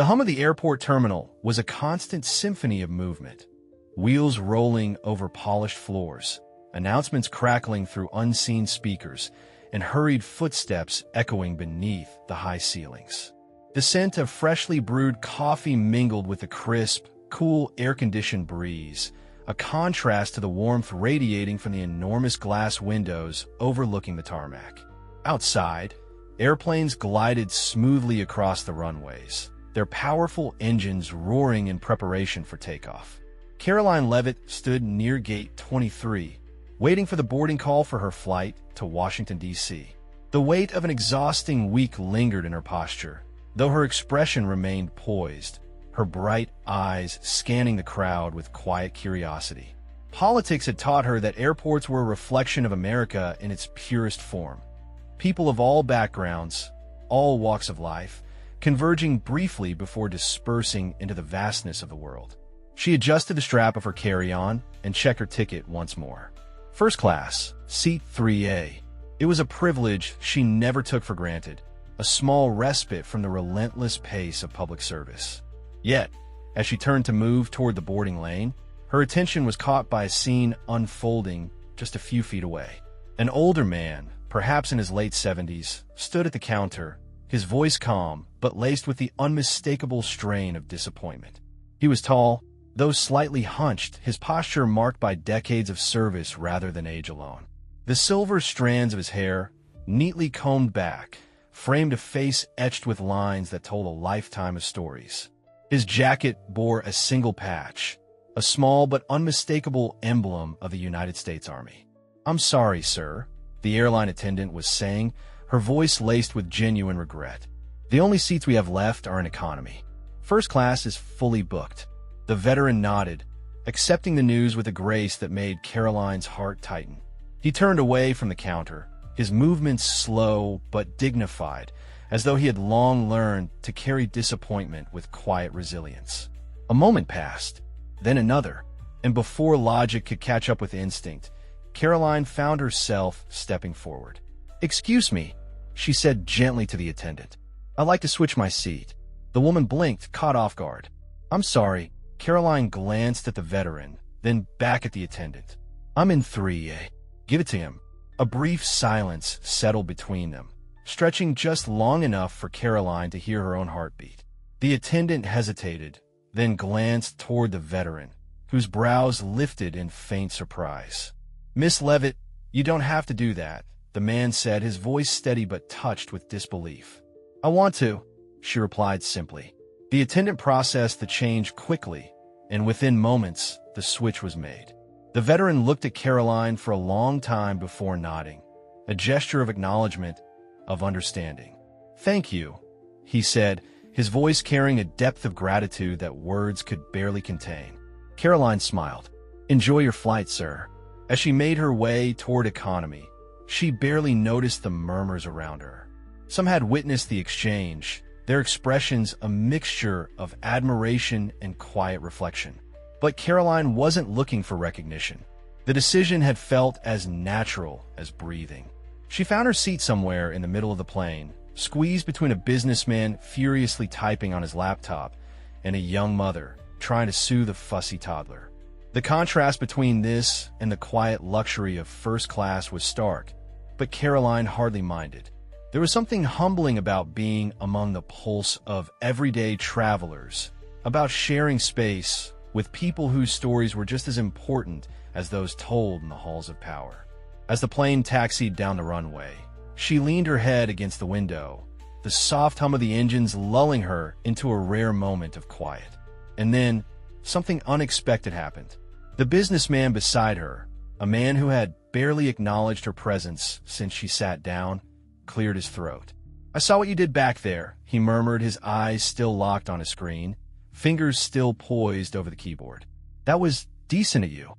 The hum of the airport terminal was a constant symphony of movement. Wheels rolling over polished floors, announcements crackling through unseen speakers, and hurried footsteps echoing beneath the high ceilings. The scent of freshly brewed coffee mingled with the crisp, cool air-conditioned breeze, a contrast to the warmth radiating from the enormous glass windows overlooking the tarmac. Outside, airplanes glided smoothly across the runways, their powerful engines roaring in preparation for takeoff. Karoline Leavitt stood near Gate 23, waiting for the boarding call for her flight to Washington, D.C. The weight of an exhausting week lingered in her posture, though her expression remained poised, her bright eyes scanning the crowd with quiet curiosity. Politics had taught her that airports were a reflection of America in its purest form. People of all backgrounds, all walks of life, converging briefly before dispersing into the vastness of the world. She adjusted the strap of her carry-on and checked her ticket once more. First class, seat 3A. It was a privilege she never took for granted, a small respite from the relentless pace of public service. Yet, as she turned to move toward the boarding lane, her attention was caught by a scene unfolding just a few feet away. An older man, perhaps in his late 70s, stood at the counter, his voice calm but laced with the unmistakable strain of disappointment. He was tall, though slightly hunched, his posture marked by decades of service rather than age alone. The silver strands of his hair, neatly combed back, framed a face etched with lines that told a lifetime of stories. His jacket bore a single patch, a small but unmistakable emblem of the United States Army. "I'm sorry, sir," the airline attendant was saying, her voice laced with genuine regret. "The only seats we have left are in economy. First class is fully booked." The veteran nodded, accepting the news with a grace that made Karoline's heart tighten. He turned away from the counter, his movements slow but dignified, as though he had long learned to carry disappointment with quiet resilience. A moment passed, then another, and before logic could catch up with instinct, Karoline found herself stepping forward. "Excuse me," she said gently to the attendant. "I'd like to switch my seat." The woman blinked, caught off guard. "I'm sorry." Karoline glanced at the veteran, then back at the attendant. "I'm in 3A. Give it to him." A brief silence settled between them, stretching just long enough for Karoline to hear her own heartbeat. The attendant hesitated, then glanced toward the veteran, whose brows lifted in faint surprise. "Miss Leavitt, you don't have to do that," the man said, his voice steady but touched with disbelief. "I want to," she replied simply. The attendant processed the change quickly, and within moments, the switch was made. The veteran looked at Karoline for a long time before nodding, a gesture of acknowledgement, of understanding. "Thank you," he said, his voice carrying a depth of gratitude that words could barely contain. Karoline smiled. "Enjoy your flight, sir." As she made her way toward economy, she barely noticed the murmurs around her. Some had witnessed the exchange, their expressions a mixture of admiration and quiet reflection. But Karoline wasn't looking for recognition. The decision had felt as natural as breathing. She found her seat somewhere in the middle of the plane, squeezed between a businessman furiously typing on his laptop and a young mother trying to soothe a fussy toddler. The contrast between this and the quiet luxury of first class was stark, but Karoline hardly minded. There was something humbling about being among the pulse of everyday travelers, about sharing space with people whose stories were just as important as those told in the halls of power. As the plane taxied down the runway, she leaned her head against the window, the soft hum of the engines lulling her into a rare moment of quiet. And then, something unexpected happened. The businessman beside her, a man who had barely acknowledged her presence since she sat down, cleared his throat. "I saw what you did back there," he murmured, his eyes still locked on a screen, fingers still poised over the keyboard. "That was decent of you."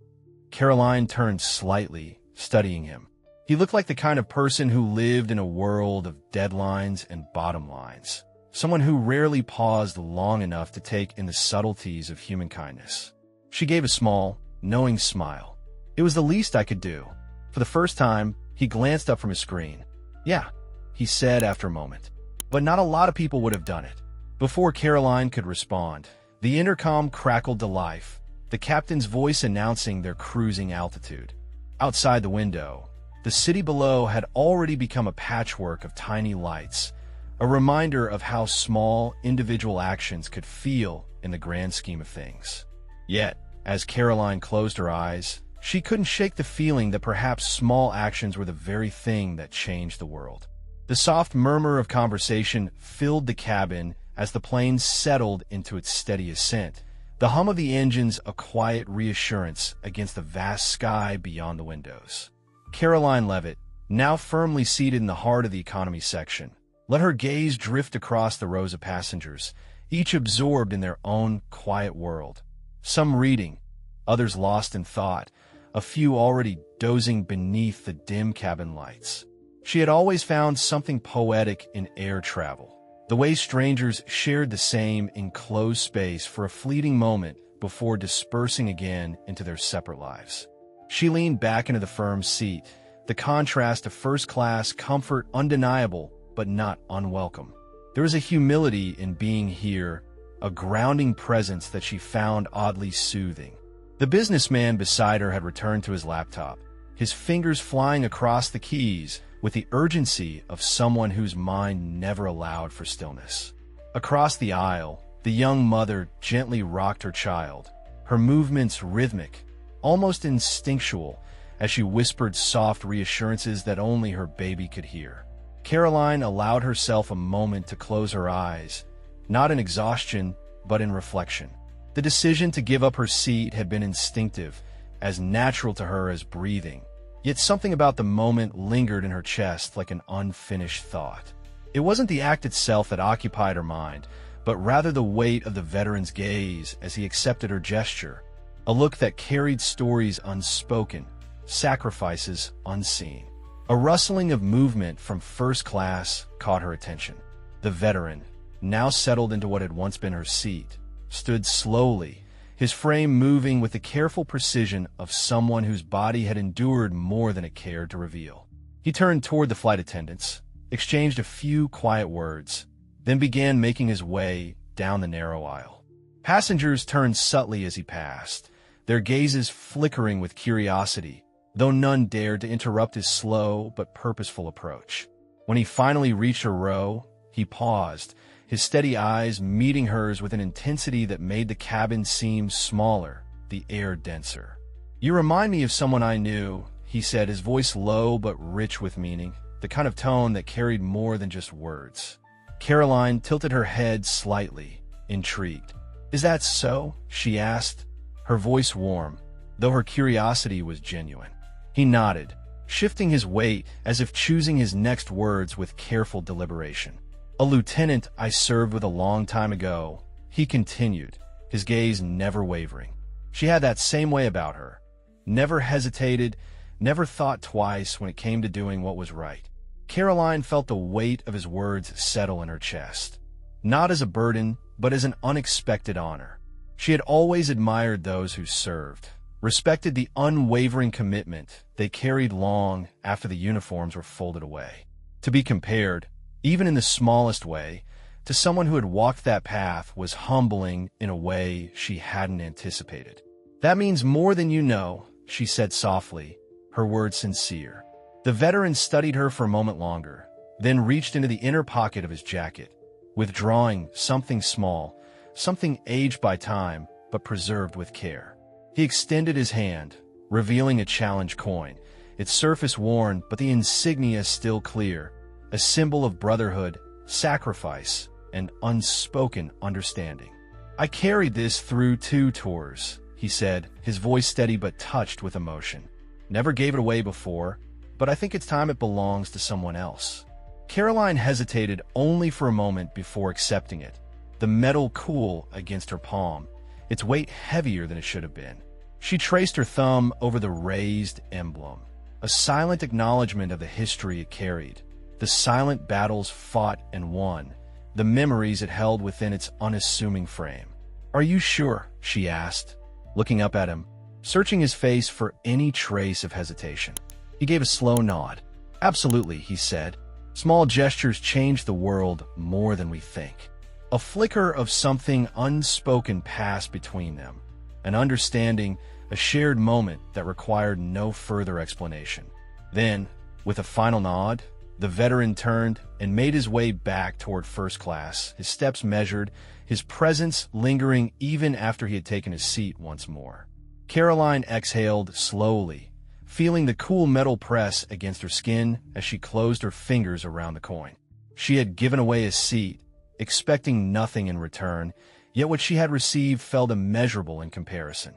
Karoline turned slightly, studying him. He looked like the kind of person who lived in a world of deadlines and bottom lines, someone who rarely paused long enough to take in the subtleties of human kindness. She gave a small, knowing smile. "It was the least I could do." For the first time, he glanced up from his screen. "Yeah," he said after a moment. "But not a lot of people would have done it." Before Karoline could respond, the intercom crackled to life, the captain's voice announcing their cruising altitude. Outside the window, the city below had already become a patchwork of tiny lights, a reminder of how small individual actions could feel in the grand scheme of things. Yet, as Karoline closed her eyes, she couldn't shake the feeling that perhaps small actions were the very thing that changed the world. The soft murmur of conversation filled the cabin as the plane settled into its steady ascent, the hum of the engines a quiet reassurance against the vast sky beyond the windows. Karoline Leavitt, now firmly seated in the heart of the economy section, let her gaze drift across the rows of passengers, each absorbed in their own quiet world. Some reading, others lost in thought, a few already dozing beneath the dim cabin lights. She had always found something poetic in air travel, the way strangers shared the same enclosed space for a fleeting moment before dispersing again into their separate lives. She leaned back into the firm seat, the contrast of first-class comfort undeniable but not unwelcome. There was a humility in being here, a grounding presence that she found oddly soothing. The businessman beside her had returned to his laptop, his fingers flying across the keys with the urgency of someone whose mind never allowed for stillness. Across the aisle, the young mother gently rocked her child, her movements rhythmic, almost instinctual, as she whispered soft reassurances that only her baby could hear. Karoline allowed herself a moment to close her eyes, not in exhaustion, but in reflection. The decision to give up her seat had been instinctive, as natural to her as breathing. Yet something about the moment lingered in her chest like an unfinished thought. It wasn't the act itself that occupied her mind, but rather the weight of the veteran's gaze as he accepted her gesture, a look that carried stories unspoken, sacrifices unseen. A rustling of movement from first class caught her attention. The veteran, now settled into what had once been her seat, stood slowly, his frame moving with the careful precision of someone whose body had endured more than it cared to reveal. He turned toward the flight attendants, exchanged a few quiet words, then began making his way down the narrow aisle. Passengers turned subtly as he passed, their gazes flickering with curiosity, though none dared to interrupt his slow but purposeful approach. When he finally reached her row, he paused, his steady eyes meeting hers with an intensity that made the cabin seem smaller, the air denser. "You remind me of someone I knew," he said, his voice low but rich with meaning, the kind of tone that carried more than just words. Karoline tilted her head slightly, intrigued. "Is that so?" she asked, her voice warm, though her curiosity was genuine. He nodded, shifting his weight as if choosing his next words with careful deliberation. "A lieutenant I served with a long time ago," he continued, his gaze never wavering. She had that same way about her. Never hesitated, never thought twice when it came to doing what was right. Karoline felt the weight of his words settle in her chest. Not as a burden, but as an unexpected honor. She had always admired those who served, respected the unwavering commitment they carried long after the uniforms were folded away. To be compared, even in the smallest way, to someone who had walked that path was humbling in a way she hadn't anticipated. "That means more than you know," she said softly, her words sincere. The veteran studied her for a moment longer, then reached into the inner pocket of his jacket, withdrawing something small, something aged by time, but preserved with care. He extended his hand, revealing a challenge coin, its surface worn but the insignia still clear, a symbol of brotherhood, sacrifice, and unspoken understanding. "I carried this through 2 tours, he said, his voice steady but touched with emotion. "Never gave it away before, but I think it's time it belongs to someone else." Karoline hesitated only for a moment before accepting it, the metal cool against her palm, its weight heavier than it should have been. She traced her thumb over the raised emblem, a silent acknowledgement of the history it carried, the silent battles fought and won, the memories it held within its unassuming frame. "Are you sure?" she asked, looking up at him, searching his face for any trace of hesitation. He gave a slow nod. "Absolutely," he said. "Small gestures change the world more than we think." A flicker of something unspoken passed between them, an understanding, a shared moment that required no further explanation. Then, with a final nod, the veteran turned and made his way back toward first class, his steps measured, his presence lingering even after he had taken his seat once more. Karoline exhaled slowly, feeling the cool metal press against her skin as she closed her fingers around the coin. She had given away his seat, expecting nothing in return, yet what she had received felt immeasurable in comparison.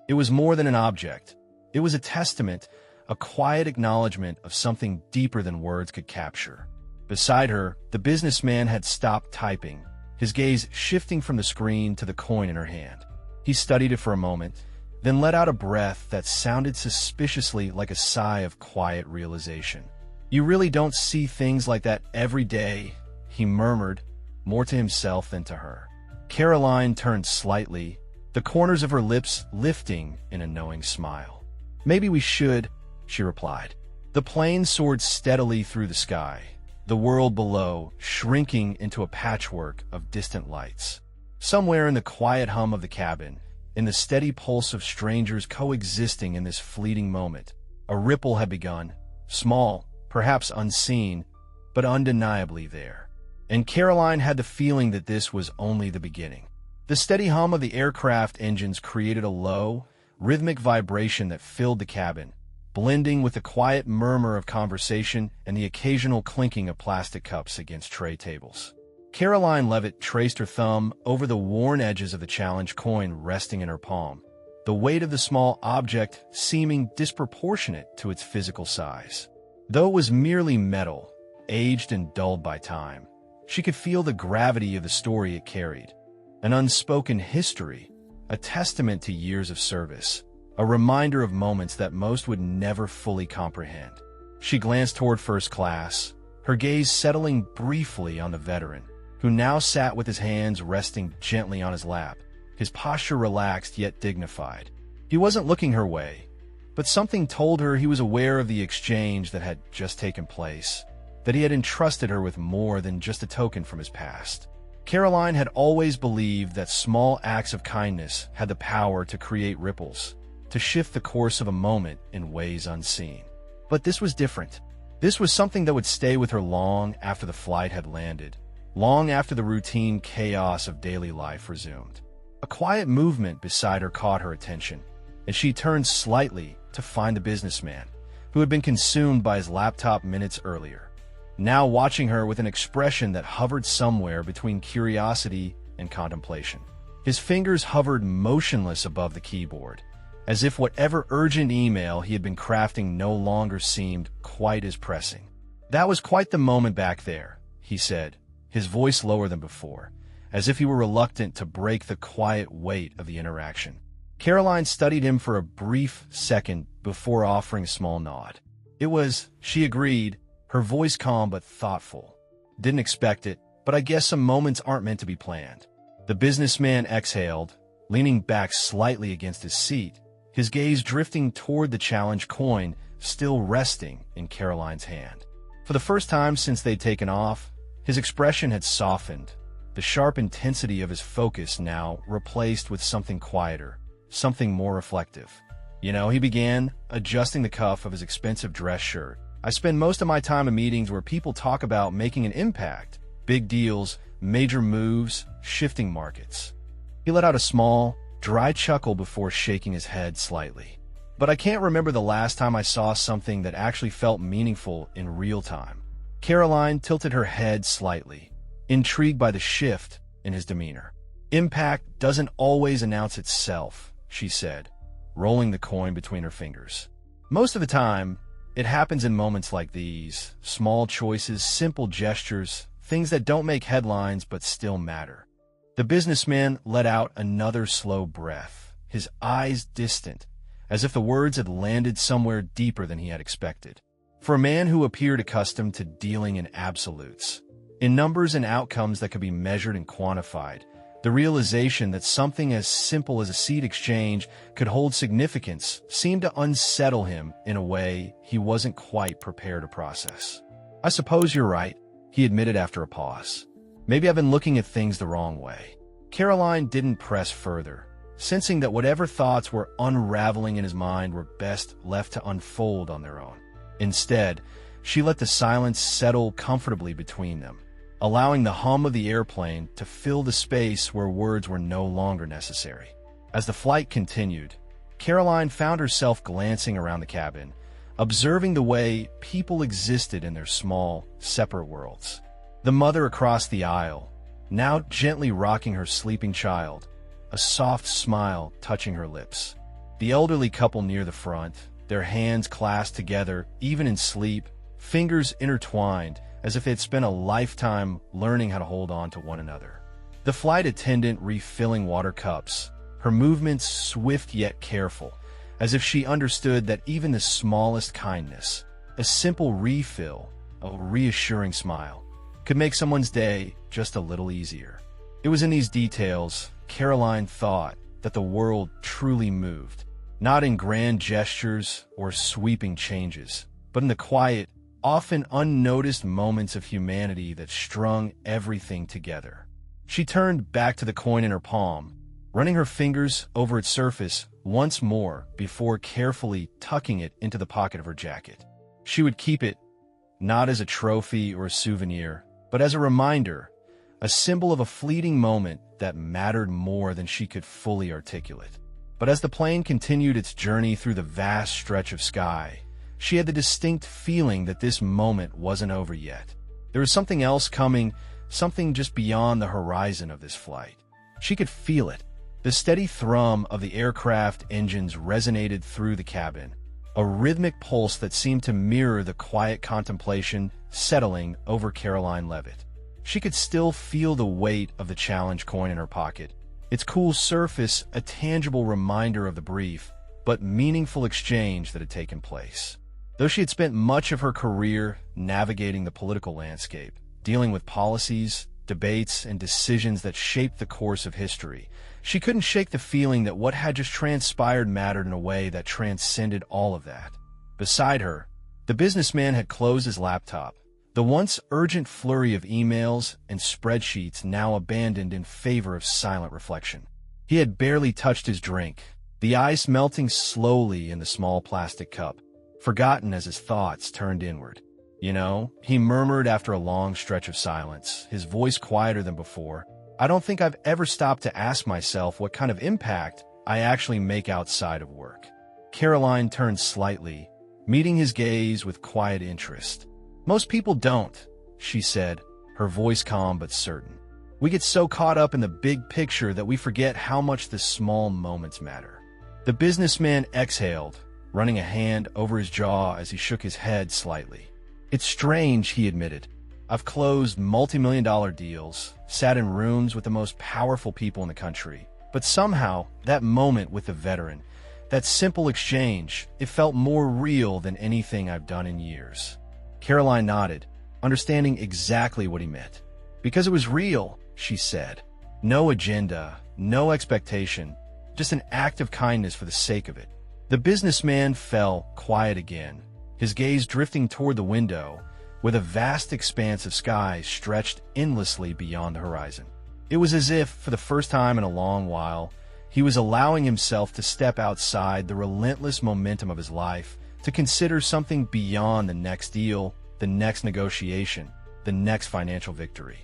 It was more than an object. It was a testament, a quiet acknowledgement of something deeper than words could capture. Beside her, the businessman had stopped typing, his gaze shifting from the screen to the coin in her hand. He studied it for a moment, then let out a breath that sounded suspiciously like a sigh of quiet realization. "You really don't see things like that every day," he murmured, more to himself than to her. Karoline turned slightly, the corners of her lips lifting in a knowing smile. "Maybe we should," she replied. The plane soared steadily through the sky, the world below shrinking into a patchwork of distant lights. Somewhere in the quiet hum of the cabin, in the steady pulse of strangers coexisting in this fleeting moment, a ripple had begun, small, perhaps unseen, but undeniably there. And Karoline had the feeling that this was only the beginning. The steady hum of the aircraft engines created a low, rhythmic vibration that filled the cabin, blending with the quiet murmur of conversation and the occasional clinking of plastic cups against tray tables. Karoline Leavitt traced her thumb over the worn edges of the challenge coin resting in her palm, the weight of the small object seeming disproportionate to its physical size. Though it was merely metal, aged and dulled by time, she could feel the gravity of the story it carried, an unspoken history, a testament to years of service, a reminder of moments that most would never fully comprehend. She glanced toward first class, her gaze settling briefly on the veteran, who now sat with his hands resting gently on his lap, his posture relaxed yet dignified. He wasn't looking her way, but something told her he was aware of the exchange that had just taken place, that he had entrusted her with more than just a token from his past. Karoline had always believed that small acts of kindness had the power to create ripples, to shift the course of a moment in ways unseen. But this was different. This was something that would stay with her long after the flight had landed, long after the routine chaos of daily life resumed. A quiet movement beside her caught her attention, and she turned slightly to find the businessman, who had been consumed by his laptop minutes earlier, now watching her with an expression that hovered somewhere between curiosity and contemplation. His fingers hovered motionless above the keyboard, as if whatever urgent email he had been crafting no longer seemed quite as pressing. "That was quite the moment back there," he said, his voice lower than before, as if he were reluctant to break the quiet weight of the interaction. Karoline studied him for a brief second before offering a small nod. "It was," she agreed, her voice calm but thoughtful. "Didn't expect it, but I guess some moments aren't meant to be planned." The businessman exhaled, leaning back slightly against his seat, his gaze drifting toward the challenge coin still resting in Karoline's hand. For the first time since they'd taken off, his expression had softened, the sharp intensity of his focus now replaced with something quieter, something more reflective. "You know," he began, adjusting the cuff of his expensive dress shirt, "I spend most of my time in meetings where people talk about making an impact, big deals, major moves, shifting markets." He let out a small, dry chuckle before shaking his head slightly. "But I can't remember the last time I saw something that actually felt meaningful in real time." Karoline tilted her head slightly, intrigued by the shift in his demeanor. "Impact doesn't always announce itself," she said, rolling the coin between her fingers. "Most of the time, it happens in moments like these, small choices, simple gestures, things that don't make headlines but still matter." The businessman let out another slow breath, his eyes distant, as if the words had landed somewhere deeper than he had expected. For a man who appeared accustomed to dealing in absolutes, in numbers and outcomes that could be measured and quantified, the realization that something as simple as a seed exchange could hold significance seemed to unsettle him in a way he wasn't quite prepared to process. "I suppose you're right," he admitted after a pause. Maybe I've been looking at things the wrong way. Karoline didn't press further, sensing that whatever thoughts were unraveling in his mind were best left to unfold on their own. Instead, she let the silence settle comfortably between them, allowing the hum of the airplane to fill the space where words were no longer necessary. As the flight continued, Karoline found herself glancing around the cabin, observing the way people existed in their small, separate worlds. The mother across the aisle, now gently rocking her sleeping child, a soft smile touching her lips. The elderly couple near the front, their hands clasped together, even in sleep, fingers intertwined, as if they'd spent a lifetime learning how to hold on to one another. The flight attendant refilling water cups, her movements swift yet careful, as if she understood that even the smallest kindness, a simple refill, a reassuring smile, could make someone's day just a little easier. It was in these details Karoline thought that the world truly moved, not in grand gestures or sweeping changes, but in the quiet, often unnoticed moments of humanity that strung everything together. She turned back to the coin in her palm, running her fingers over its surface once more before carefully tucking it into the pocket of her jacket. She would keep it, not as a trophy or a souvenir, but as a reminder, a symbol of a fleeting moment that mattered more than she could fully articulate. But as the plane continued its journey through the vast stretch of sky, she had the distinct feeling that this moment wasn't over yet. There was something else coming, something just beyond the horizon of this flight. She could feel it. The steady thrum of the aircraft engines resonated through the cabin, a rhythmic pulse that seemed to mirror the quiet contemplation settling over Karoline Leavitt. She could still feel the weight of the challenge coin in her pocket, its cool surface a tangible reminder of the brief but meaningful exchange that had taken place. Though she had spent much of her career navigating the political landscape, dealing with policies, debates, and decisions that shaped the course of history, she couldn't shake the feeling that what had just transpired mattered in a way that transcended all of that. Beside her, the businessman had closed his laptop, the once urgent flurry of emails and spreadsheets now abandoned in favor of silent reflection. He had barely touched his drink, the ice melting slowly in the small plastic cup, forgotten as his thoughts turned inward. "You know," he murmured after a long stretch of silence, his voice quieter than before, "I don't think I've ever stopped to ask myself what kind of impact I actually make outside of work." Karoline turned slightly, meeting his gaze with quiet interest. "Most people don't," she said, her voice calm but certain. "We get so caught up in the big picture that we forget how much the small moments matter." The businessman exhaled, running a hand over his jaw as he shook his head slightly. "It's strange," he admitted. "I've closed multi-million-dollar deals, sat in rooms with the most powerful people in the country, but somehow that moment with the veteran, that simple exchange, it felt more real than anything I've done in years." Karoline nodded, understanding exactly what he meant. "Because it was real," she said. "No agenda, no expectation, just an act of kindness for the sake of it." The businessman fell quiet again, his gaze drifting toward the window, with a vast expanse of sky stretched endlessly beyond the horizon. It was as if, for the first time in a long while, he was allowing himself to step outside the relentless momentum of his life, to consider something beyond the next deal, the next negotiation, the next financial victory.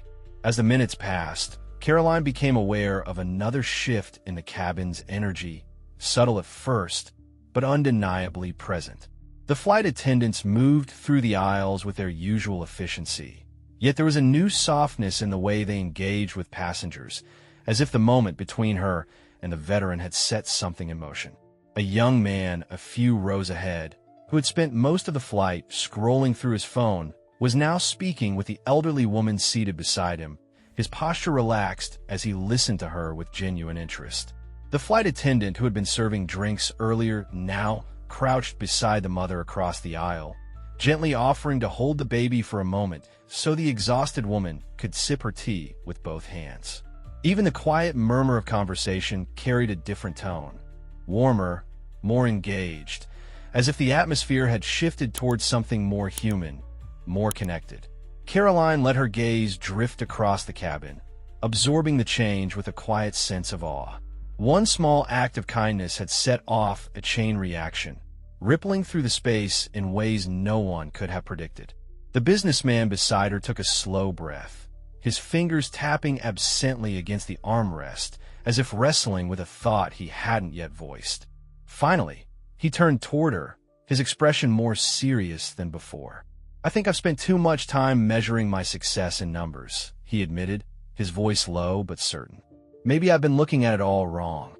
As the minutes passed, Karoline became aware of another shift in the cabin's energy, subtle at first, but undeniably present. The flight attendants moved through the aisles with their usual efficiency, yet there was a new softness in the way they engaged with passengers, as if the moment between her and the veteran had set something in motion. A young man a few rows ahead, who had spent most of the flight scrolling through his phone, was now speaking with the elderly woman seated beside him, his posture relaxed as he listened to her with genuine interest. The flight attendant who had been serving drinks earlier now crouched beside the mother across the aisle, gently offering to hold the baby for a moment so the exhausted woman could sip her tea with both hands. Even the quiet murmur of conversation carried a different tone, warmer, more engaged, as if the atmosphere had shifted towards something more human, more connected. Karoline let her gaze drift across the cabin, absorbing the change with a quiet sense of awe. One small act of kindness had set off a chain reaction, rippling through the space in ways no one could have predicted. The businessman beside her took a slow breath, his fingers tapping absently against the armrest, as if wrestling with a thought he hadn't yet voiced. Finally, he turned toward her, his expression more serious than before. "I think I've spent too much time measuring my success in numbers," he admitted, his voice low but certain. "Maybe I've been looking at it all wrong."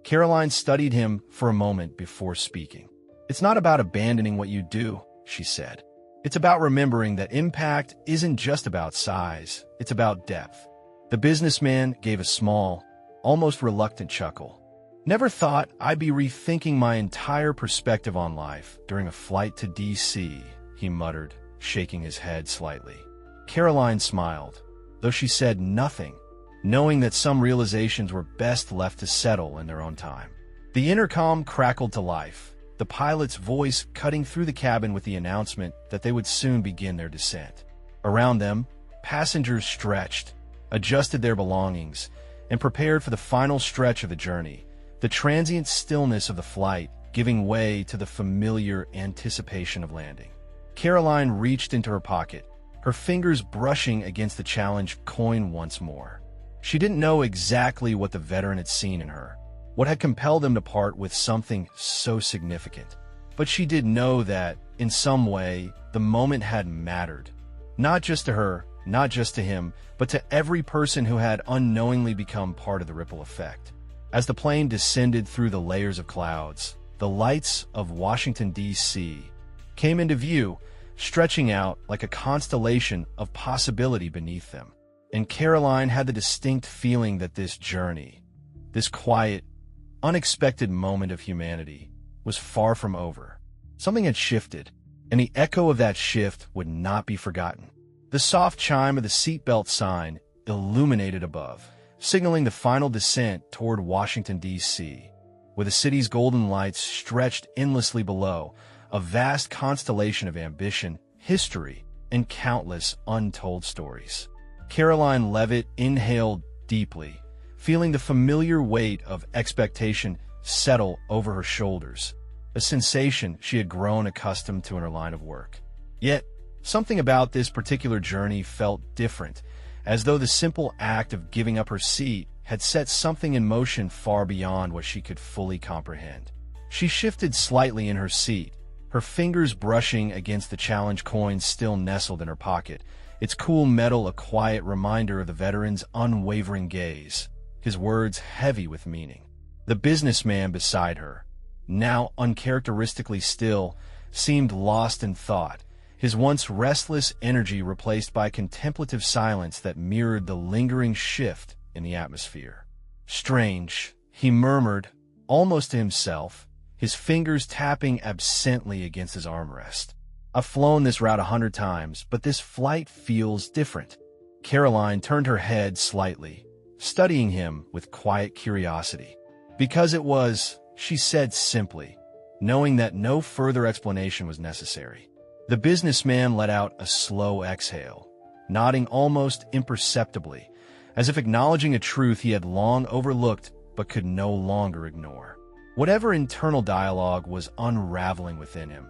Karoline studied him for a moment before speaking. "It's not about abandoning what you do," she said. "It's about remembering that impact isn't just about size, it's about depth." The businessman gave a small, almost reluctant chuckle. "Never thought I'd be rethinking my entire perspective on life during a flight to D.C., he muttered, shaking his head slightly. Karoline smiled, though she said nothing, knowing that some realizations were best left to settle in their own time. The intercom crackled to life, the pilot's voice cutting through the cabin with the announcement that they would soon begin their descent. Around them, passengers stretched, adjusted their belongings, and prepared for the final stretch of the journey, the transient stillness of the flight giving way to the familiar anticipation of landing. Karoline reached into her pocket, her fingers brushing against the challenge coin once more. She didn't know exactly what the veteran had seen in her, what had compelled him to part with something so significant. But she did know that, in some way, the moment had mattered. Not just to her, not just to him, but to every person who had unknowingly become part of the ripple effect. As the plane descended through the layers of clouds, the lights of Washington, D.C. came into view, stretching out like a constellation of possibility beneath them. And Karoline had the distinct feeling that this journey, this quiet, unexpected moment of humanity, was far from over. Something had shifted, and the echo of that shift would not be forgotten. The soft chime of the seatbelt sign illuminated above, signaling the final descent toward Washington, D.C., where the city's golden lights stretched endlessly below, a vast constellation of ambition, history, and countless untold stories. Karoline Leavitt inhaled deeply, feeling the familiar weight of expectation settle over her shoulders, a sensation she had grown accustomed to in her line of work. Yet, something about this particular journey felt different, as though the simple act of giving up her seat had set something in motion far beyond what she could fully comprehend. She shifted slightly in her seat, her fingers brushing against the challenge coin still nestled in her pocket, its cool metal a quiet reminder of the veteran's unwavering gaze, his words heavy with meaning. The businessman beside her, now uncharacteristically still, seemed lost in thought, his once restless energy replaced by contemplative silence that mirrored the lingering shift in the atmosphere. "Strange," he murmured, almost to himself, his fingers tapping absently against his armrest. "I've flown this route 100 times, but this flight feels different." Karoline turned her head slightly, studying him with quiet curiosity. "Because it was," she said simply, knowing that no further explanation was necessary. The businessman let out a slow exhale, nodding almost imperceptibly, as if acknowledging a truth he had long overlooked but could no longer ignore. Whatever internal dialogue was unraveling within him,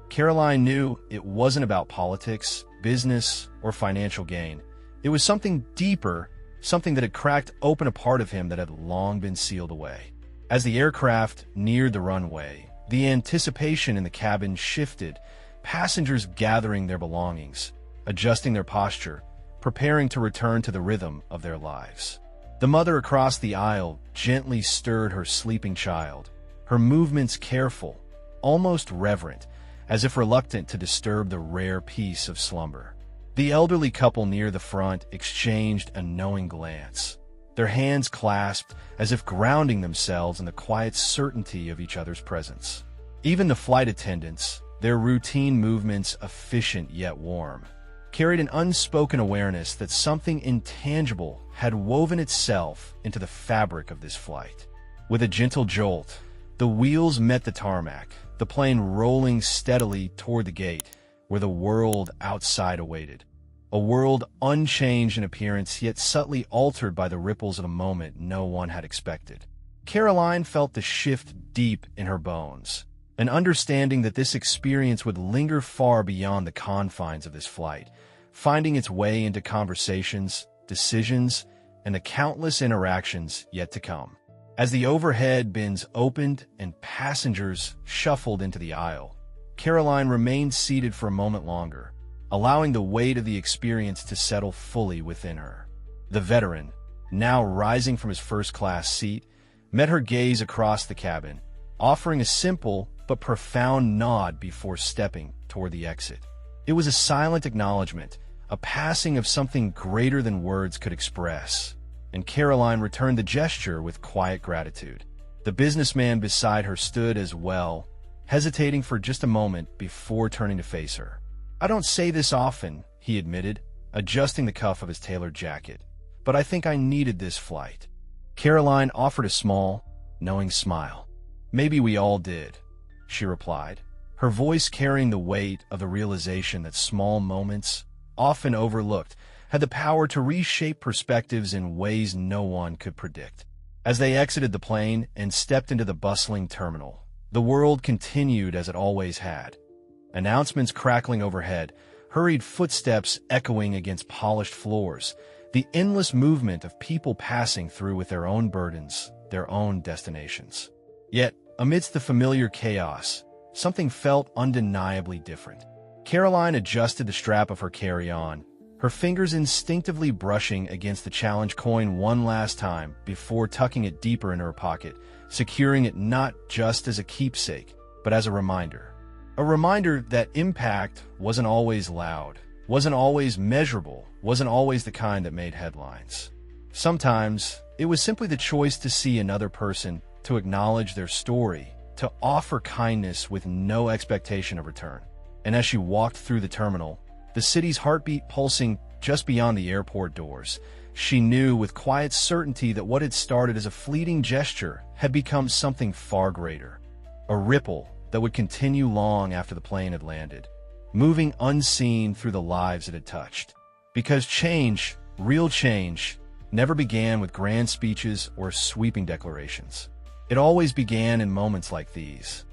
Karoline knew it wasn't about politics, business, or financial gain. It was something deeper, something that had cracked open a part of him that had long been sealed away. As the aircraft neared the runway, the anticipation in the cabin shifted, passengers gathering their belongings, adjusting their posture, preparing to return to the rhythm of their lives. The mother across the aisle gently stirred her sleeping child, her movements careful, almost reverent, as if reluctant to disturb the rare peace of slumber. The elderly couple near the front exchanged a knowing glance, their hands clasped as if grounding themselves in the quiet certainty of each other's presence. Even the flight attendants, their routine movements efficient yet warm, carried an unspoken awareness that something intangible had woven itself into the fabric of this flight. With a gentle jolt, the wheels met the tarmac, the plane rolling steadily toward the gate, where the world outside awaited. a world unchanged in appearance yet subtly altered by the ripples of a moment no one had expected. Karoline felt the shift deep in her bones, an understanding that this experience would linger far beyond the confines of this flight, finding its way into conversations, decisions, and the countless interactions yet to come. As the overhead bins opened and passengers shuffled into the aisle, Karoline remained seated for a moment longer, allowing the weight of the experience to settle fully within her. The veteran, now rising from his first-class seat, met her gaze across the cabin, offering a simple but profound nod before stepping toward the exit. It was a silent acknowledgement, a passing of something greater than words could express, and Karoline returned the gesture with quiet gratitude. The businessman beside her stood as well, hesitating for just a moment before turning to face her. "I don't say this often," he admitted, adjusting the cuff of his tailored jacket, "but I think I needed this flight." Karoline offered a small, knowing smile. "Maybe we all did," she replied, her voice carrying the weight of the realization that small moments, often overlooked, had the power to reshape perspectives in ways no one could predict. As they exited the plane and stepped into the bustling terminal, the world continued as it always had. Announcements crackling overhead, hurried footsteps echoing against polished floors, the endless movement of people passing through with their own burdens, their own destinations. Yet, amidst the familiar chaos, something felt undeniably different. Karoline adjusted the strap of her carry-on, her fingers instinctively brushing against the challenge coin one last time before tucking it deeper into her pocket, securing it not just as a keepsake, but as a reminder. A reminder that impact wasn't always loud, wasn't always measurable, wasn't always the kind that made headlines. Sometimes, it was simply the choice to see another person, to acknowledge their story, to offer kindness with no expectation of return. And as she walked through the terminal, the city's heartbeat pulsing just beyond the airport doors, she knew with quiet certainty that what had started as a fleeting gesture had become something far greater. A ripple that would continue long after the plane had landed, moving unseen through the lives it had touched. Because change, real change, never began with grand speeches or sweeping declarations. It always began in moments like these,